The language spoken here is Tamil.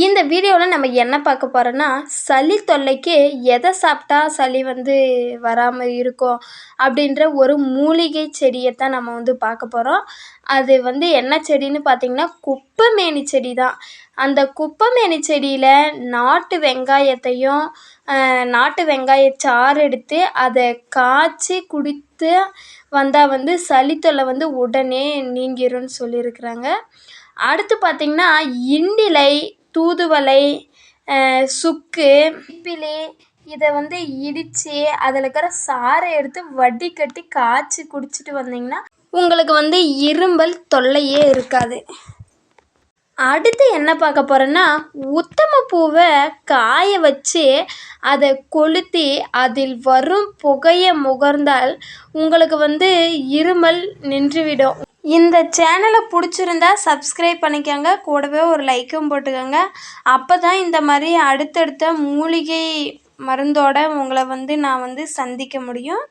இந்த வீடியோவில் நம்ம என்ன பார்க்க போகிறோன்னா, சளி தொல்லைக்கு எதை சாப்பிட்டா சளி வராமல் இருக்கும் அப்படின்ற ஒரு மூலிகை செடியை தான் நம்ம பார்க்க போகிறோம். அது என்ன செடின்னு பார்த்தீங்கன்னா, குப்பைமேனி செடி தான். அந்த குப்பைமேனி செடியில் நாட்டு வெங்காயத்தையும் நாட்டு வெங்காயச்சாறு எடுத்து அதை காய்ச்சி குடித்து வந்தால் சளி தொல்லை உடனே நீங்கிரும்னு சொல்லியிருக்கிறாங்க. அடுத்து பார்த்திங்கன்னா, இண்டிலை, தூதுவளை, சுக்கு, திப்பிலி இதை இடித்து அதில் இருக்கிற சாறை எடுத்து வடிகட்டி காய்ச்சி குடிச்சிட்டு வந்தீங்கன்னா உங்களுக்கு இருமல் தொல்லையே இருக்காது. அடுத்து என்ன பார்க்க போகிறோன்னா, உத்தம பூவை காய வச்சு அதை கொளுத்தி அதில் வரும் புகையை முகர்ந்தால் உங்களுக்கு இருமல் நின்றுவிடும். இந்த சேனலை பிடிச்சிருந்தா சப்ஸ்கிரைப் பண்ணிக்கோங்க, கூடவே ஒரு லைக்கும் போட்டுக்கோங்க. அப்போ தான் இந்த மாதிரி அடுத்தடுத்த மூலிகை மருந்தோடு உங்களை நான் சந்திக்க முடியும்.